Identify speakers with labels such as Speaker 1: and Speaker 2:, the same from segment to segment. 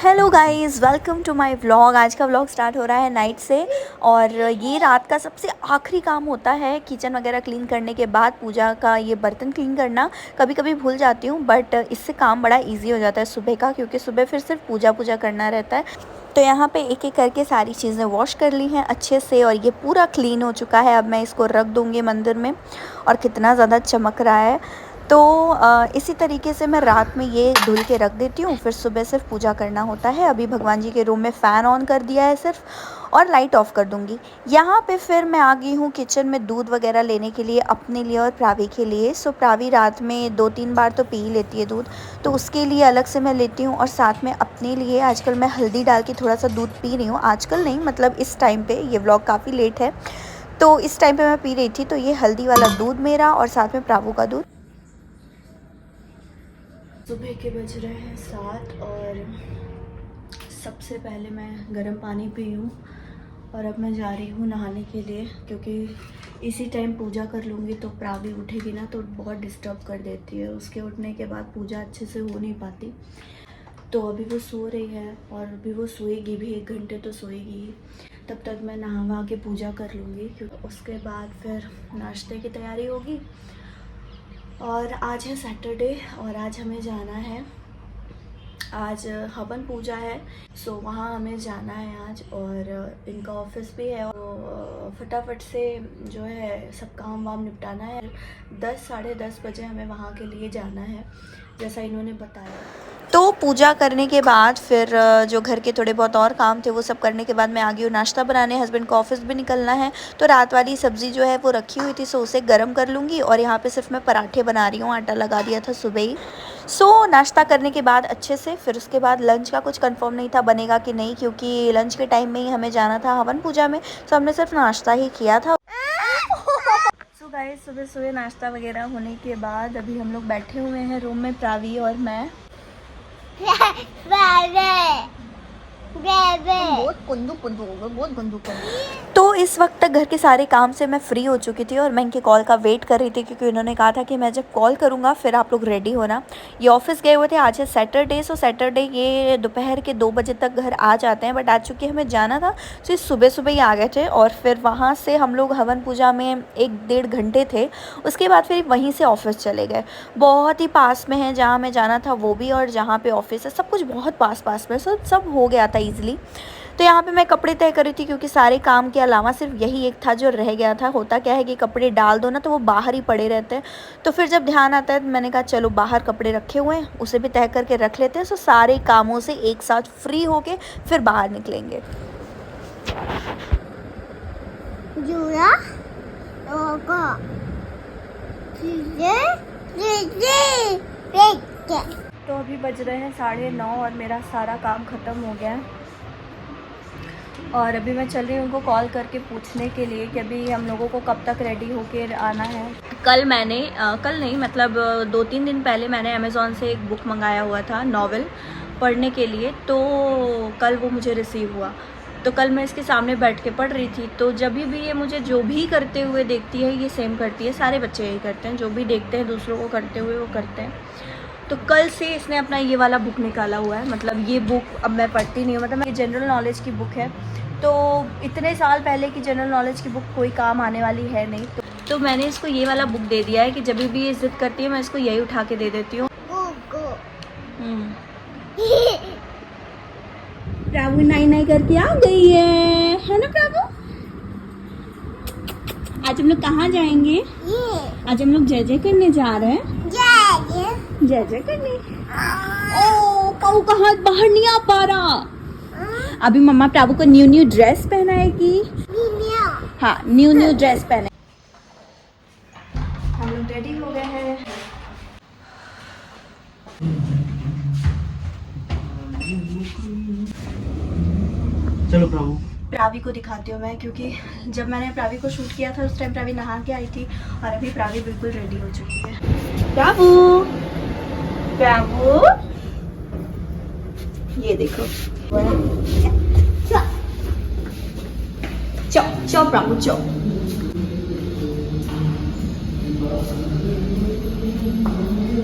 Speaker 1: Hello guys, welcome to my vlog. आज का vlog start हो रहा है नाइट से और ये रात का सबसे आखिरी काम होता है किचन वगैरह क्लीन करने के बाद पूजा का ये बर्तन क्लीन करना। कभी कभी भूल जाती हूँ बट इससे काम बड़ा इजी हो जाता है सुबह का, क्योंकि सुबह फिर सिर्फ पूजा करना रहता है। तो यहाँ पे एक एक करके सारी चीज़ें वॉश कर ली हैं अच्छे से और ये पूरा क्लीन हो चुका है। अब मैं इसको रख दूँगी मंदिर में और कितना ज़्यादा चमक रहा है। तो इसी तरीके से मैं रात में ये धुल के रख देती हूँ, फिर सुबह सिर्फ पूजा करना होता है। अभी भगवान जी के रूम में फ़ैन ऑन कर दिया है सिर्फ, और लाइट ऑफ़ कर दूँगी। यहाँ पे फिर मैं आ गई हूँ किचन में दूध वगैरह लेने के लिए, अपने लिए और प्रावी के लिए। सो प्रावी रात में 2-3 बार तो पी ही लेती है दूध, तो उसके लिए अलग से मैं लेती हूँ। और साथ में अपने लिए आजकल मैं हल्दी डाल के थोड़ा सा दूध पी रही हूँ। आजकल नहीं, मतलब इस टाइम पे, ये व्लॉग काफ़ी लेट है तो इस टाइम पे मैं पी रही थी। तो ये हल्दी वाला दूध मेरा और साथ में प्रावू का दूध। सुबह के बज रहे हैं 7 और सबसे पहले मैं गर्म पानी पी हूँ और अब मैं जा रही हूँ नहाने के लिए, क्योंकि इसी टाइम पूजा कर लूँगी तो प्रावी उठेगी ना तो बहुत डिस्टर्ब कर देती है। उसके उठने के बाद पूजा अच्छे से हो नहीं पाती। तो अभी वो सो रही है और अभी वो सोएगी भी, 1 घंटे तो सोएगी ही। तब तक मैं नहा के पूजा कर लूँगी, क्योंकि उसके बाद फिर नाश्ते की तैयारी होगी। और आज है सैटरडे और आज हमें जाना है, आज हवन पूजा है। सो वहाँ हमें जाना है आज, और इनका ऑफिस भी है और फटाफट से जो है सब काम वाम निपटाना है। 10 साढ़े 10 बजे हमें वहाँ के लिए जाना है, जैसा इन्होंने बताया। तो पूजा करने के बाद फिर जो घर के थोड़े बहुत और काम थे वो सब करने के बाद मैं आ गई हूँ नाश्ता बनाने। हस्बैंड को ऑफिस भी निकलना है, तो रात वाली सब्ज़ी जो है वो रखी हुई थी, सो उसे गर्म कर लूँगी। और यहाँ पे सिर्फ मैं पराठे बना रही हूँ, आटा लगा दिया था सुबह ही। सो नाश्ता करने के बाद अच्छे से फिर उसके बाद लंच का कुछ कंफर्म नहीं था बनेगा कि नहीं, क्योंकि लंच के टाइम में ही हमें जाना था हवन पूजा में, सो हमने सिर्फ नाश्ता ही किया था। सो गाइस, सुबह नाश्ता वगैरह होने के बाद अभी हम लोग बैठे हुए हैं रूम में, प्रावी और मैं। तो इस वक्त तक घर के सारे काम से मैं फ्री हो चुकी थी और मैं इनके कॉल का वेट कर रही थी, क्योंकि उन्होंने कहा था कि मैं जब कॉल करूँगा फिर आप लोग रेडी होना। ये ऑफिस गए हुए थे, आज है सैटरडे। सो सैटरडे ये दोपहर के 2 बजे तक घर आ जाते हैं, बट आज चूँकि हमें जाना था तो ये सुबह ही आ गए थे। और फिर वहाँ से हम लोग हवन पूजा में 1-1.5 घंटे थे, उसके बाद फिर वहीं से ऑफिस चले गए। बहुत ही पास में है जहाँ हमें जाना था वो भी, और जहाँ पे ऑफिस है सब कुछ बहुत पास में, सब हो गया था ईजिली। तो यहाँ पे मैं कपड़े तय कर रही थी, क्योंकि सारे काम के अलावा सिर्फ यही एक था जो रह गया था। होता क्या है कि कपड़े डाल दो ना तो वो बाहर ही पड़े रहते हैं, तो फिर जब ध्यान आता है तो मैंने कहा चलो बाहर कपड़े रखे हुए हैं उसे भी तय करके रख लेते हैं। सो सारे कामों से एक साथ फ्री होके फिर बाहर निकलेंगे। तो अभी बज रहे हैं 9:30 और मेरा सारा काम ख़त्म हो गया है। और अभी मैं चल रही हूँ उनको कॉल करके पूछने के लिए कि अभी हम लोगों को कब तक रेडी होके आना है। कल नहीं, मतलब 2-3 दिन पहले मैंने अमेज़ॉन से एक बुक मंगाया हुआ था नॉवेल पढ़ने के लिए, तो कल वो मुझे रिसीव हुआ। तो कल मैं इसके सामने बैठ के पढ़ रही थी, तो जब भी ये मुझे जो भी करते हुए देखती है ये सेम करती है। सारे बच्चे यही करते हैं, जो भी देखते हैं दूसरों को करते हुए वो करते हैं। तो कल से इसने अपना ये वाला बुक निकाला हुआ है। मतलब ये बुक अब मैं पढ़ती नहीं हूँ, मतलब ये जनरल नॉलेज की बुक है, तो इतने साल पहले की जनरल नॉलेज की बुक कोई काम आने वाली है नहीं। तो मैंने इसको ये वाला बुक दे दिया है कि जब भी ये जिद करती है मैं इसको यही उठा के दे देती हूँ। प्राभु नाई करके आ गई है ना प्राभु? आज हम लोग कहाँ जाएंगे? आज हम लोग जय करने जा रहे हैं। जय करने। ओ पाऊ का हाथ बाहर नहीं आ पा रहा। अभी मम्मा प्राभु को न्यू ड्रेस पहनाएगी। हाँ, न्यू ड्रेस पहने। हम लोग रेडी हो गए हैं।
Speaker 2: चलो प्राभु।
Speaker 1: प्रावी को दिखाती हूँ मैं, क्योंकि जब मैंने प्रावी को शूट किया था उस टाइम प्रावी नहा के आई थी और अभी प्रावी बिल्कुल रेडी हो चुकी है। प्राभु ये देखो, चो प्राभु चो।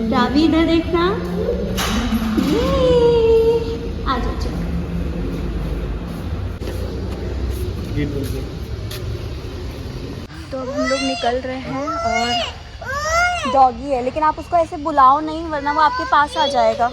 Speaker 1: प्रावी इधर देखना, आ जाओ।
Speaker 2: जी बिल्कुल।
Speaker 1: तो अब हम लोग निकल रहे हैं और डॉगी है, लेकिन आप उसको ऐसे बुलाओ नहीं वरना वो आपके पास आ जाएगा।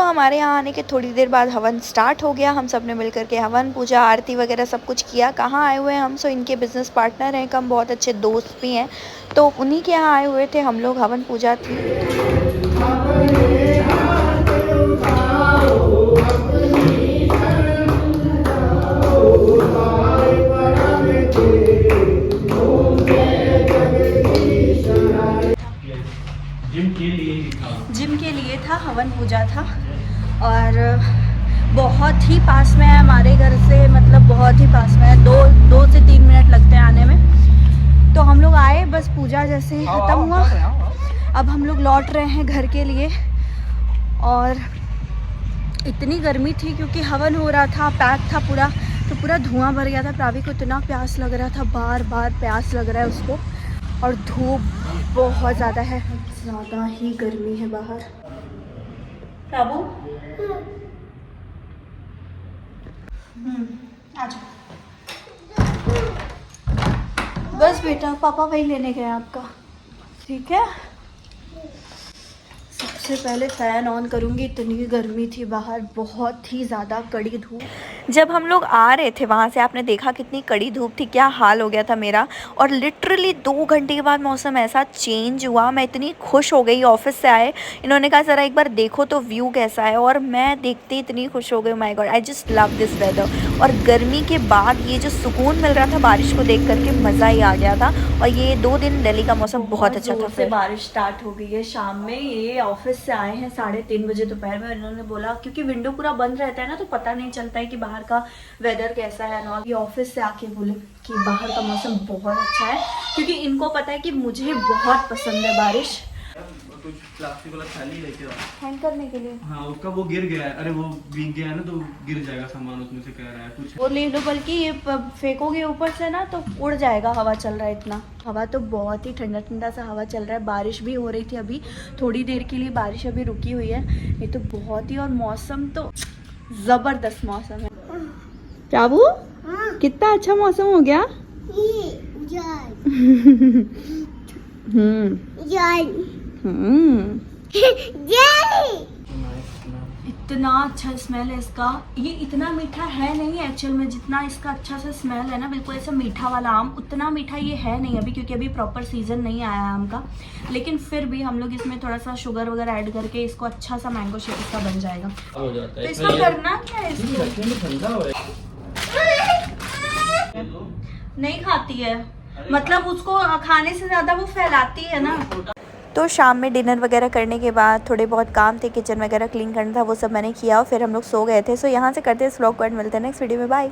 Speaker 1: हमारे यहाँ आने के थोड़ी देर बाद हवन स्टार्ट हो गया। हम सब ने मिलकर के हवन पूजा आरती वगैरह सब कुछ किया। कहाँ आए हुए हैं हम? इनके बिजनेस पार्टनर हैं, कम बहुत अच्छे दोस्त भी हैं, तो उन्हीं के यहाँ आए हुए थे हम लोग। हवन पूजा थी। जिम के लिए था, हवन पूजा था और बहुत ही पास में है हमारे घर से, मतलब बहुत ही पास में है, दो से 3 मिनट लगते हैं आने में। तो हम लोग आए, बस पूजा जैसे ही ख़त्म हुआ अब हम लोग लौट रहे हैं घर के लिए। और इतनी गर्मी थी क्योंकि हवन हो रहा था, पैक था पूरा, तो पूरा धुआं भर गया था। प्रावी को इतना प्यास लग रहा था, बार बार प्यास लग रहा है उसको, और धूप बहुत ज़्यादा है, ज़्यादा ही गर्मी है बाहर। प्राभू आ जाओ। बस बेटा, पापा वही लेने गए आपका, ठीक है। सबसे पहले फ़ैन ऑन करूँगी, इतनी गर्मी थी बाहर, बहुत ही ज़्यादा कड़ी धूप। जब हम लोग आ रहे थे वहाँ से, आपने देखा कितनी कड़ी धूप थी, क्या हाल हो गया था मेरा। और लिटरली 2 घंटे के बाद मौसम ऐसा चेंज हुआ, मैं इतनी खुश हो गई। ऑफिस से आए, इन्होंने कहा ज़रा एक बार देखो तो व्यू कैसा है, और मैं देखते ही इतनी खुश हो गई। My god, I just love this weather. और गर्मी के बाद ये जो सुकून मिल रहा था बारिश को देख करके, मज़ा ही आ गया था। और ये 2 दिन दिल्ली का मौसम बहुत अच्छा था। फिर बारिश स्टार्ट हो गई है शाम में। ये ऑफिस से आए हैं 3:30 बजे दोपहर में। इन्होंने बोला क्योंकि विंडो पूरा बंद रहता है ना, तो पता नहीं चलता है कि बाहर का वेदर कैसा है ना। ये ऑफिस से आके बोले कि बाहर का मौसम बहुत अच्छा है, क्योंकि इनको पता है कि मुझे बहुत पसंद है बारिश।
Speaker 2: कुछ प्लास्टिक वाला थैली लेके आओ
Speaker 1: हैंग करने के लिए।
Speaker 2: हाँ, उसका वो गिर गया है। अरे वो भीग गया है ना, तो गिर जाएगा सामान उसमें से, कह रहा है कुछ।
Speaker 1: वो ले लो, बल्कि ये फेंकोगे ऊपर से ना तो उड़ जाएगा। हवा चल रहा है इतना, हवा तो बहुत ही ठंडा ठंडा सा हवा चल रहा है। बारिश भी हो रही थी अभी थोड़ी देर के लिए, बारिश अभी रुकी हुई है। ये तो बहुत ही, और मौसम तो ज़बरदस्त मौसम है। प्राभू, कितना अच्छा मौसम हो गया। इतना अच्छा स्मेल है इसका। ये इतना मीठा है नहीं एक्चुअल में, जितना इसका अच्छा सा स्मेल है ना, बिल्कुल ऐसा मीठा वाला आम। उतना मीठा ये है नहीं अभी, क्योंकि अभी प्रॉपर सीजन नहीं आया है आम का। लेकिन फिर भी हम लोग इसमें थोड़ा सा शुगर वगैरह ऐड करके इसको अच्छा सा मैंगो शेक इसका बन जाएगा।
Speaker 2: हो जाता है।
Speaker 1: तो इसको करना क्या है? इसको
Speaker 2: ठंडा हो रहा है।
Speaker 1: नहीं खाती है, मतलब उसको खाने से ज़्यादा वो फैलाती है ना। तो शाम में डिनर वगैरह करने के बाद थोड़े बहुत काम थे, किचन वगैरह क्लीन करना था, वो सब मैंने किया और फिर हम लोग सो गए थे। सो यहाँ से करते हैं इस व्लॉग को एंड, मिलते हैं नेक्स्ट वीडियो में। बाय।